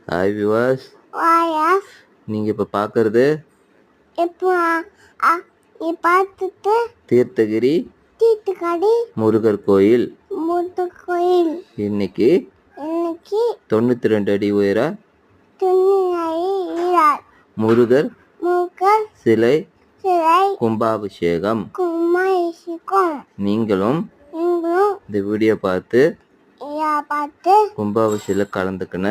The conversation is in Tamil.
ஹாய் விவாஸ், வாயாஸ் நீங்க இப்ப பாக்குறது இப்போ பார்த்துட்டு தீர்த்தகிரி தீட்டுக்கடி முருகர் கோயில். கோயில் இன்னைக்கு 92 அடி உயர முருகர் சிலை கும்பாபிஷேகம். நீங்களும் இந்த வீடியோ பார்த்து கும்பாபிஷேகத்தில் கலந்துக்கின